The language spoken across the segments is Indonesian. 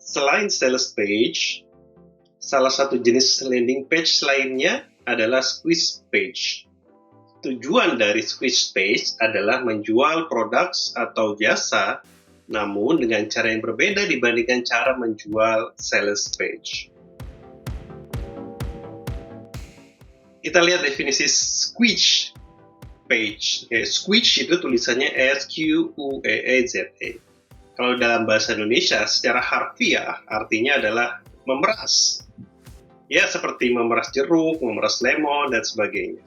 Selain sales page, salah satu jenis landing page lainnya adalah squeeze page. Tujuan dari squeeze page adalah menjual produk atau jasa, namun dengan cara yang berbeda dibandingkan cara menjual sales page. Kita lihat definisi squeeze page. Squeeze itu tulisannya S-Q-U-E-E-Z-E. Kalau dalam bahasa Indonesia, secara harfiah artinya adalah memeras. Ya, seperti memeras jeruk, memeras lemon, dan sebagainya.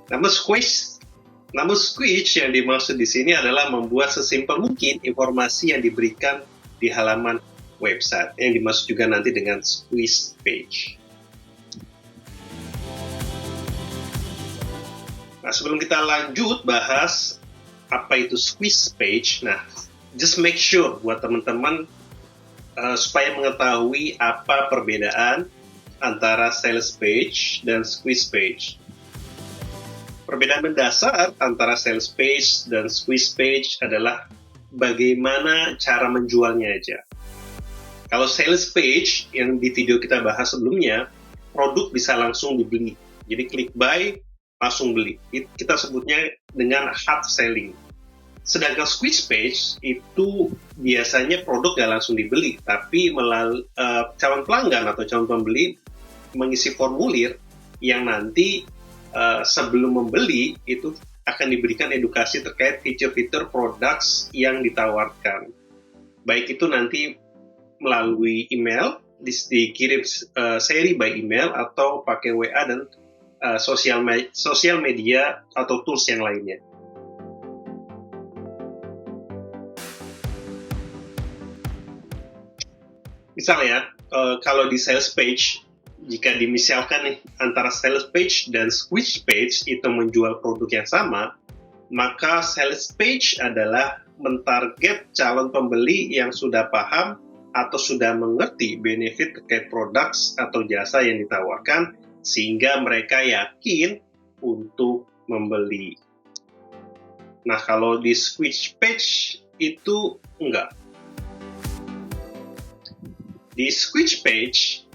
Namun squeeze yang dimaksud di sini adalah membuat sesimpel mungkin informasi yang diberikan di halaman website, yang dimaksud juga nanti dengan squeeze page. Nah, sebelum kita lanjut bahas apa itu squeeze page, nah, just make sure buat teman-teman supaya mengetahui apa perbedaan antara sales page dan squeeze page. Perbedaan mendasar antara sales page dan squeeze page adalah bagaimana cara menjualnya aja. Kalau sales page yang di video kita bahas sebelumnya, produk bisa langsung dibeli. Jadi klik buy, langsung beli. Kita sebutnya dengan hard selling. Sedangkan squeeze page itu biasanya produk nggak langsung dibeli, tapi melalui calon pelanggan atau calon pembeli mengisi formulir yang nanti sebelum membeli itu akan diberikan edukasi terkait fitur-fitur produk yang ditawarkan. Baik itu nanti melalui email, dikirim seri by email atau pakai WA dan sosial media atau tools yang lainnya. Misalnya, kalau di sales page, jika dimisalkan nih antara sales page dan squeeze page itu menjual produk yang sama, maka sales page adalah mentarget calon pembeli yang sudah paham atau sudah mengerti benefit terkait produk atau jasa yang ditawarkan, sehingga mereka yakin untuk membeli. Nah, kalau di squeeze page itu enggak. Di squeeze page,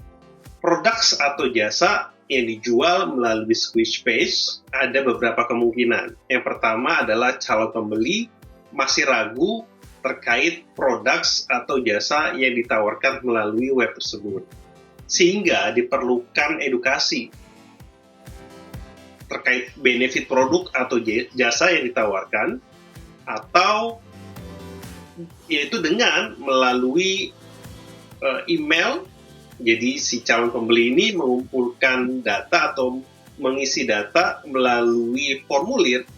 produk atau jasa yang dijual melalui squeeze page ada beberapa kemungkinan. Yang pertama adalah calon pembeli masih ragu terkait produk atau jasa yang ditawarkan melalui web tersebut, sehingga diperlukan edukasi terkait benefit produk atau jasa yang ditawarkan, atau yaitu dengan melalui email. Jadi si calon pembeli ini mengumpulkan data atau mengisi data melalui formulir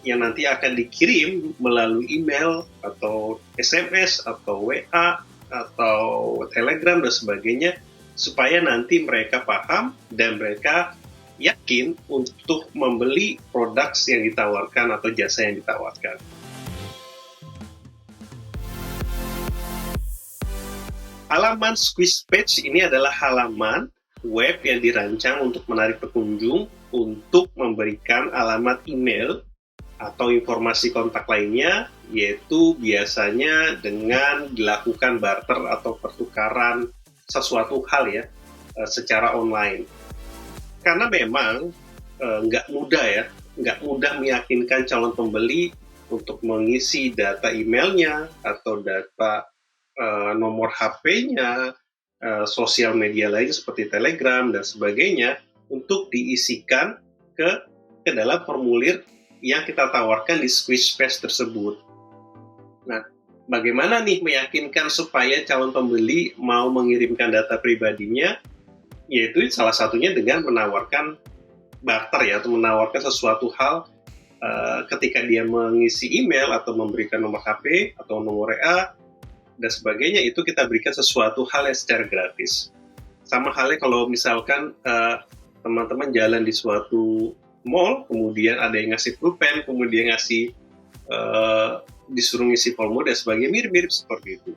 yang nanti akan dikirim melalui email atau SMS atau WA atau Telegram dan sebagainya, supaya nanti mereka paham dan mereka yakin untuk membeli produk yang ditawarkan atau jasa yang ditawarkan. Halaman squeeze page ini adalah halaman web yang dirancang untuk menarik pengunjung untuk memberikan alamat email atau informasi kontak lainnya, yaitu biasanya dengan dilakukan barter atau pertukaran sesuatu hal ya, secara online. Karena memang nggak mudah meyakinkan calon pembeli untuk mengisi data emailnya atau data nomor HP-nya, sosial media lain seperti Telegram dan sebagainya untuk diisikan ke dalam formulir yang kita tawarkan di squeeze page tersebut. Nah, bagaimana nih meyakinkan supaya calon pembeli mau mengirimkan data pribadinya? Yaitu salah satunya dengan menawarkan barter ya, atau menawarkan sesuatu hal ketika dia mengisi email atau memberikan nomor HP atau nomor WA dan sebagainya, itu kita berikan sesuatu hal yang secara gratis. Sama halnya kalau misalkan teman-teman jalan di suatu mall, kemudian ada yang ngasih pulpen, kemudian ngasih disuruh ngisi formulir dan sebagainya, mirip-mirip seperti itu.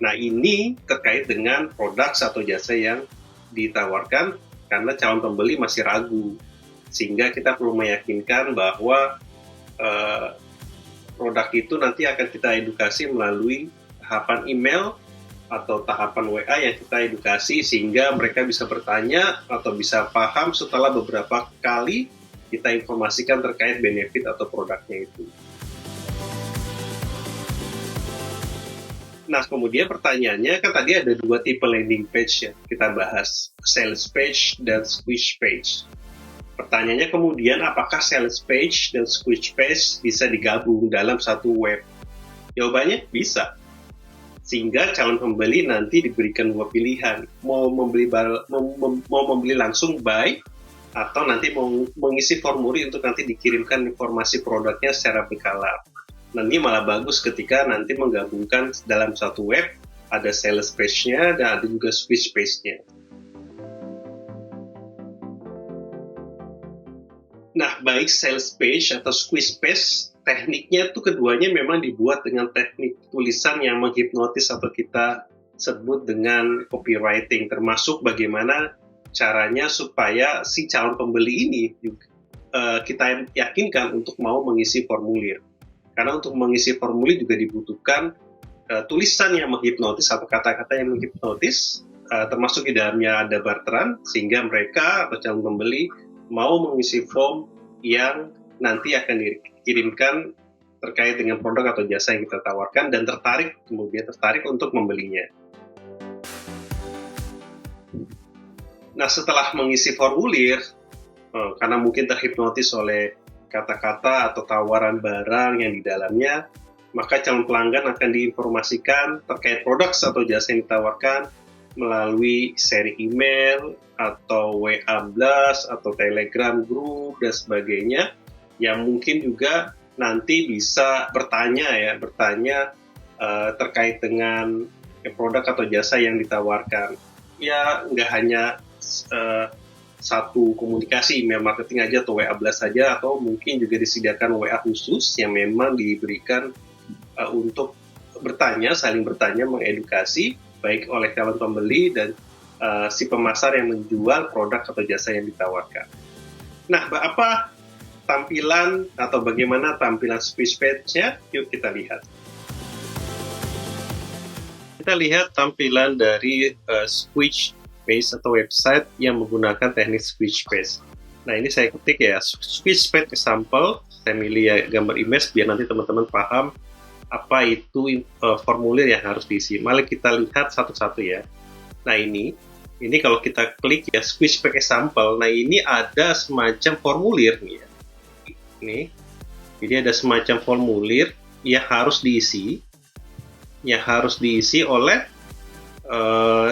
Nah, ini terkait dengan produk atau jasa yang ditawarkan karena calon pembeli masih ragu, sehingga kita perlu meyakinkan bahwa produk itu nanti akan kita edukasi melalui tahapan email atau tahapan WA yang kita edukasi sehingga mereka bisa bertanya atau bisa paham setelah beberapa kali kita informasikan terkait benefit atau produknya itu. Nah, kemudian pertanyaannya kan tadi ada 2 tipe landing page ya, kita bahas sales page dan squish page. Pertanyaannya kemudian apakah sales page dan squish page bisa digabung dalam satu web? Jawabannya bisa. Sehingga calon pembeli nanti diberikan 2 pilihan, mau membeli langsung buy atau nanti mau mengisi formulir untuk nanti dikirimkan informasi produknya secara berkala. Nanti malah bagus ketika nanti menggabungkan dalam satu web, ada sales page-nya dan ada juga squish page-nya. Nah, baik sales page atau squish page, tekniknya itu keduanya memang dibuat dengan teknik tulisan yang menghipnotis atau kita sebut dengan copywriting, termasuk bagaimana caranya supaya si calon pembeli ini kita yakinkan untuk mau mengisi formulir. Karena untuk mengisi formulir juga dibutuhkan tulisan yang menghipnotis atau kata-kata yang menghipnotis, termasuk di dalamnya ada barteran, sehingga mereka atau calon pembeli mau mengisi form yang nanti akan dikirimkan terkait dengan produk atau jasa yang kita tawarkan dan kemudian tertarik untuk membelinya. Nah, setelah mengisi formulir, karena mungkin terhipnotis oleh kata-kata atau tawaran barang yang di dalamnya, maka calon pelanggan akan diinformasikan terkait produk atau jasa yang ditawarkan melalui seri email atau WA Blast atau Telegram Group dan sebagainya, yang mungkin juga nanti bisa bertanya terkait dengan produk atau jasa yang ditawarkan. Ya, nggak hanya satu komunikasi email marketing aja atau WA Blast saja, atau mungkin juga disediakan WA khusus yang memang diberikan untuk saling bertanya, mengedukasi baik oleh calon pembeli dan si pemasar yang menjual produk atau jasa yang ditawarkan. Nah, apa tampilan atau bagaimana tampilan squish page-nya? Yuk kita lihat. Kita lihat tampilan dari squish page atau website yang menggunakan teknik squish page. Nah, ini saya ketik ya, squish page example. Saya milih ya gambar image biar nanti teman-teman paham apa itu formulir yang harus diisi. Mari kita lihat satu-satu ya. Nah, ini kalau kita klik ya squish page example. Nah, ini ada semacam formulir nih ya. Jadi ada semacam formulir yang harus diisi oleh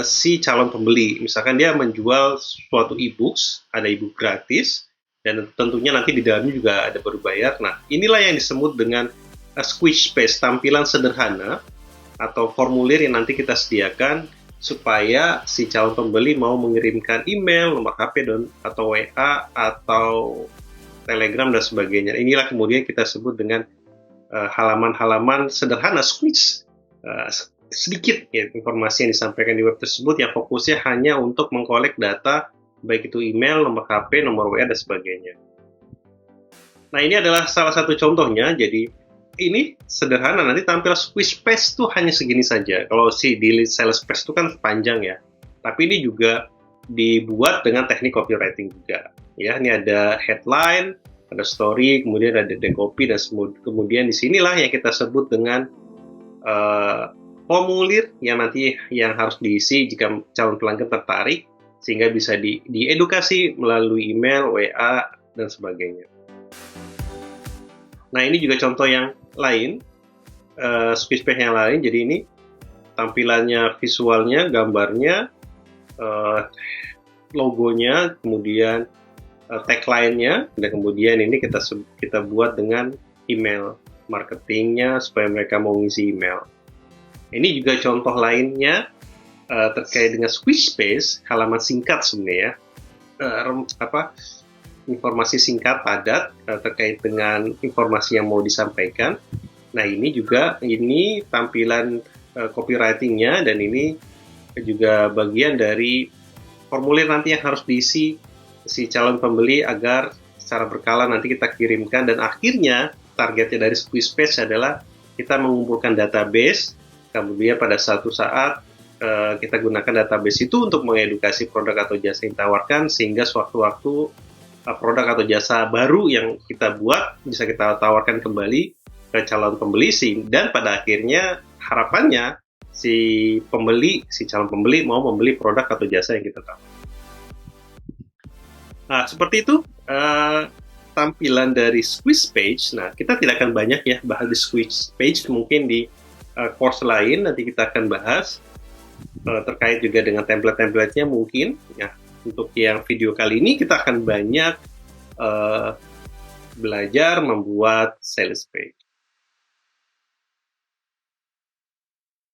si calon pembeli. Misalkan dia menjual suatu e-books, ada e-book gratis, dan tentunya nanti di dalamnya juga ada berbayar. Nah, inilah yang disebut dengan squish page, tampilan sederhana atau formulir yang nanti kita sediakan supaya si calon pembeli mau mengirimkan email, nomor HP, atau WA, atau Telegram, dan sebagainya. Inilah kemudian kita sebut dengan halaman-halaman sederhana squish. Sedikit ya, informasi yang disampaikan di web tersebut yang fokusnya hanya untuk mengkolek data, baik itu email, nomor HP, nomor WA, dan sebagainya. Nah, ini adalah salah satu contohnya. Jadi ini sederhana, nanti tampil squish page itu hanya segini saja. Kalau di sales page itu kan panjang ya, tapi ini juga dibuat dengan teknik copywriting juga. Ya, ini ada headline, ada story, kemudian ada copy, dan kemudian disinilah yang kita sebut dengan formulir yang harus diisi jika calon pelanggan tertarik, sehingga bisa diedukasi melalui email, WA, dan sebagainya. Nah, ini juga contoh yang lain, squish page yang lain. Jadi ini tampilannya, visualnya, gambarnya, logonya, kemudian tagline-nya, dan kemudian ini kita buat dengan email marketingnya supaya mereka mau ngisi email. Ini juga contoh lainnya terkait dengan squish page, halaman singkat sebenarnya, informasi singkat padat terkait dengan informasi yang mau disampaikan. Nah, ini tampilan copywriting-nya, dan ini juga bagian dari formulir nanti yang harus diisi si calon pembeli agar secara berkala nanti kita kirimkan, dan akhirnya targetnya dari squish page adalah kita mengumpulkan database. Kemudian pada suatu saat kita gunakan database itu untuk mengedukasi produk atau jasa yang ditawarkan, sehingga sewaktu-waktu produk atau jasa baru yang kita buat bisa kita tawarkan kembali ke calon pembeli, dan pada akhirnya harapannya si calon pembeli mau membeli produk atau jasa yang kita tawarkan. Nah, seperti itu tampilan dari squeeze page. Nah, kita tidak akan banyak ya bahas di squeeze page, mungkin di course lain nanti kita akan bahas terkait juga dengan template-templatenya mungkin. Ya, untuk yang video kali ini kita akan banyak belajar membuat sales page.